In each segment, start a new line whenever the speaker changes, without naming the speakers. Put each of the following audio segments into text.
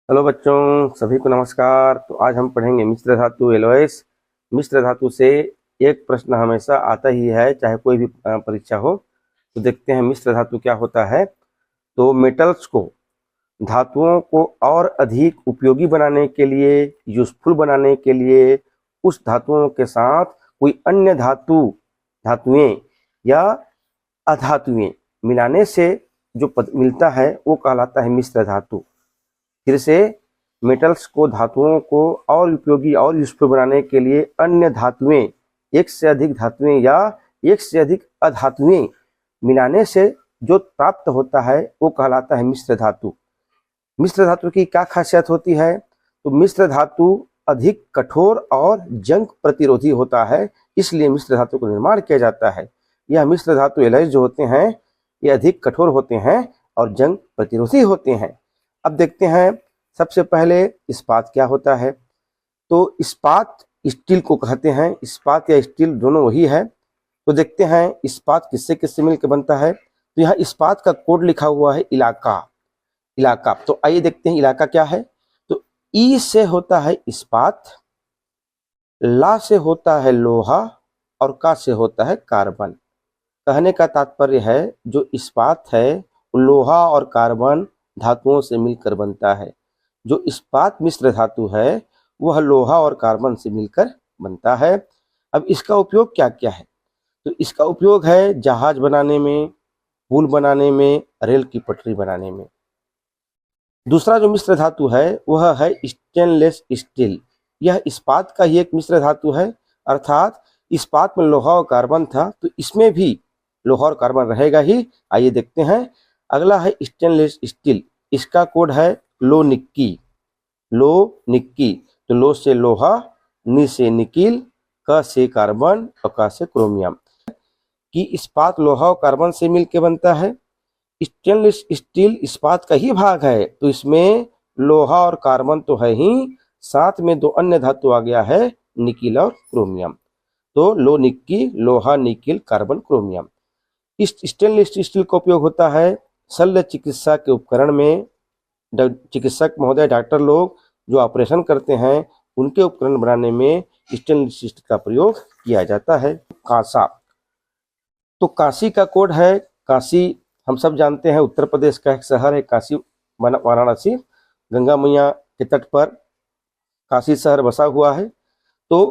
Hello बच्चों, सभी को नमस्कार। तो आज हम पढ़ेंगे मिश्र धातु एलओएस। मिश्र धातु से एक प्रश्न हमेशा आता ही है, चाहे कोई भी परीक्षा हो। तो देखते हैं मिश्र धातु क्या होता है। तो मेटल्स को, धातुओं को और अधिक उपयोगी बनाने के लिए, यूजफुल बनाने के लिए उस धातुओं के साथ कोई अन्य धातुएं या अधातुएं मिलाने से जो मिलता है वो कहलाता है मिश्र धातु। फिर से, मेटल्स को, धातुओं को और उपयोगी और यूजफुल बनाने के लिए अन्य धातुएं, एक से अधिक धातुएं या एक से अधिक अधातुएं मिलाने से जो प्राप्त होता है वो कहलाता है मिश्र धातु। मिश्र धातु की क्या खासियत होती है? तो मिश्र धातु अधिक कठोर और जंग प्रतिरोधी होता है, इसलिए मिश्र धातु का निर्माण किया जाता है। यह मिश्र धातु एलाइज जो होते हैं ये अधिक कठोर होते हैं और जंग प्रतिरोधी होते हैं। अब देखते हैं सबसे पहले इस्पात क्या होता है। तो इस्पात स्टील को कहते हैं। इस्पात या स्टील दोनों वही है। तो देखते हैं इस्पात किससे किससे मिलकर बनता है। तो यहाँ इस्पात का कोड लिखा हुआ है इलाका। तो आइए देखते हैं इलाका क्या है। तो ई से होता है इस्पात, ला से होता है लोहा और का से होता है कार्बन। कहने का तात्पर्य है जो इस्पात है वो लोहा और कार्बन धातुओं से मिलकर बनता है। जो इस्पात मिश्र धातु है वह लोहा और कार्बन से मिलकर बनता है। अब इसका उपयोग क्या क्या है? तो इसका उपयोग है जहाज बनाने में, पुल बनाने में, रेल की पटरी बनाने में। दूसरा जो मिश्र धातु है वह है स्टेनलेस स्टील। यह इस्पात का ही एक मिश्र धातु है, अर्थात इस्पात में लोहा और कार्बन था तो इसमें भी लोहा और कार्बन रहेगा ही। आइए देखते हैं। अगला है स्टेनलेस स्टील। इसका कोड है लो निक्की। तो लो से लोहा, नि से निकिल, क से कार्बन और का से क्रोमियम। कि इस्पात लोहा और कार्बन से मिलकर बनता है। स्टेनलेस स्टील इस्पात का ही भाग है तो इसमें लोहा और कार्बन तो है ही, साथ में दो अन्य धातु आ गया है, निकिल और क्रोमियम। तो लो निक्की, लोहा, निकिल, कार्बन, क्रोमियम। इस स्टेनलेस स्टील का उपयोग होता है शल्य चिकित्सा के उपकरण में। चिकित्सक महोदय, डॉक्टर लोग जो ऑपरेशन करते हैं उनके उपकरण बनाने में स्टेनलेस स्टील का प्रयोग किया जाता है। कांसा। तो काशी का कोड है, काशी हम सब जानते हैं उत्तर प्रदेश का एक शहर है काशी, वाराणसी, गंगा मैया के तट पर काशी शहर बसा हुआ है। तो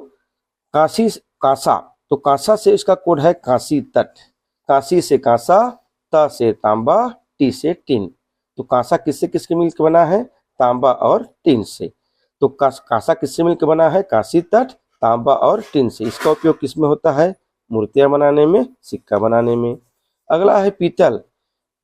कांसा, तो कांसा से इसका कोड है काशी तट। काशी से कांसा, त से तांबा, टी से टिन। तो कांसा किससे किसके मिलकर बना है? तांबा और टिन से। तो कांसा किससे मिलकर बना है? काशी तट, तांबा और टिन से। इसका उपयोग किसमें होता है? मूर्तियां बनाने में, सिक्का बनाने में। अगला है पीतल।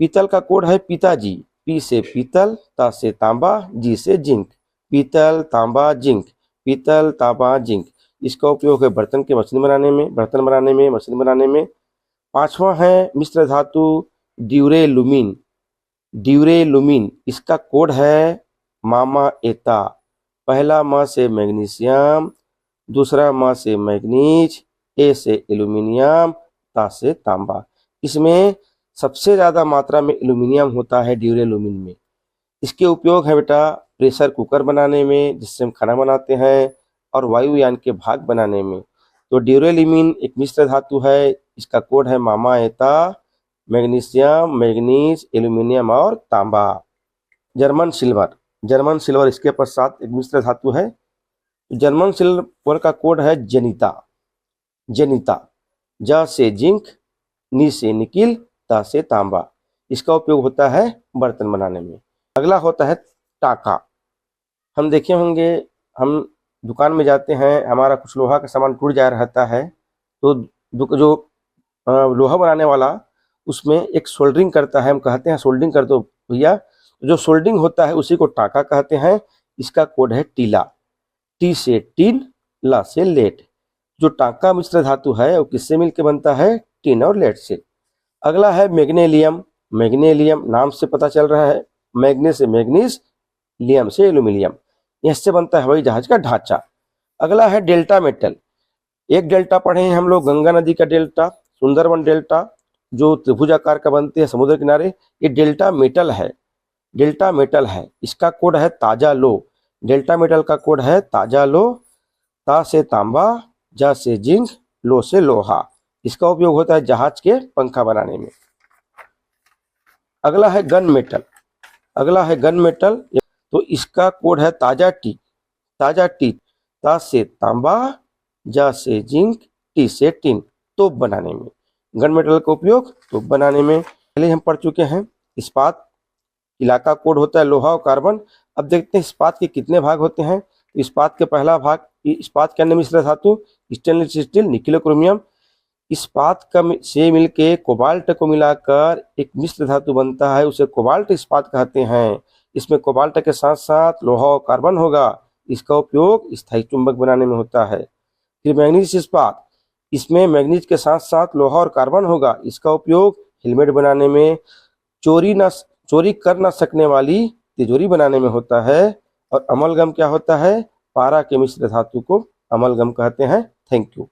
पीतल का कोड है पिताजी। पी से पीतल, ता से तांबा, जी से जिंक। पीतल, तांबा, जिंक। पीतल, तांबा, जिंक। इसका उपयोग है बर्तन के मशीन बनाने में, मशीन बनाने में। पांचवा है मिश्र धातु ड्यूरेलुमिन। इसका कोड है मामा एता। पहला म से मैग्नीशियम, दूसरा म से मैग्नीज, ए से एल्यूमिनियम, ता से तांबा। इसमें सबसे ज्यादा मात्रा में एल्यूमिनियम होता है ड्यूरेलुमिन में। इसके उपयोग है बेटा प्रेशर कुकर बनाने में, जिससे हम खाना बनाते हैं, और वायुयान के भाग बनाने में। तो ड्यूरेलुमिन एक मिश्र धातु है। इसका कोड है मामा एता, मैग्नीशियम, मैग्नीज, एल्यूमिनियम और तांबा। जर्मन सिल्वर इसके पश्चात एक मिश्र धातु है। जर्मन सिल्वर का कोड है जनिता। ज से जिंक, नि से निकिल, ता से तांबा। इसका उपयोग होता है बर्तन बनाने में। अगला होता है टाका। हम देखे होंगे, हम दुकान में जाते हैं, हमारा कुछ लोहा का सामान टूट जा रहता है तो जो लोहा बनाने वाला उसमें एक सोल्डरिंग करता है। हम कहते हैं सोल्डरिंग कर दो भैया। जो सोल्डरिंग होता है उसी को टाका कहते हैं। इसका कोड है टीला। टी से टीन, ला से लेड। जो टाका मिश्र धातु है वो किससे मिलकर बनता है? टीन और लेड से। अगला है मैग्नेलियम नाम से पता चल रहा है। मैग्ने से मैग्नीज, लियम से एल्यूमिनियम। इससे बनता है हवाई जहाज का ढांचा। अगला है डेल्टा मेटल। एक डेल्टा पढ़े हैं हम लोग, गंगा नदी का डेल्टा, सुंदरवन डेल्टा, जो त्रिभुजाकार का बनते हैं समुद्र किनारे, ये डेल्टा मेटल है। डेल्टा मेटल है, इसका कोड है ताजा लो। डेल्टा मेटल का कोड है ताजा लो। ता से तांबा, जा से जिंक, लो से लोहा। इसका उपयोग होता है जहाज के पंखा बनाने में। अगला है गन मेटल। अगला है गन मेटल, तो इसका कोड है ताजा टी। ताजा टी, ता से तांबा, जा से जिंक, टी से टिन। तोप बनाने में गन मेटल का उपयोग तोप बनाने में पहले हम पढ़ चुके हैं। इस्पात, इलाका कोड होता है लोहा और कार्बन। अब देखते हैं इस्पात के कितने भाग होते हैं। इस्पात के पहला भाग, इस्पात के अन्य मिश्र धातु स्टेनलेस स्टील, निकेल, क्रोमियम। इस्पात का से मिलके कोबाल्ट को मिलाकर एक मिश्र धातु बनता है, उसे कोबाल्ट इस्पात कहते हैं। इसमें कोबाल्ट के साथ साथ लोहा और कार्बन होगा। इसका उपयोग स्थायी चुंबक बनाने में होता है। फिर मैग्नीज इस्पात, इसमें मैग्नीज के साथ साथ लोहा और कार्बन होगा। इसका उपयोग हेलमेट बनाने में, चोरी कर न सकने वाली तिजोरी बनाने में होता है। और अमलगम क्या होता है? पारा के मिश्र धातु को अमलगम कहते हैं। Thank you.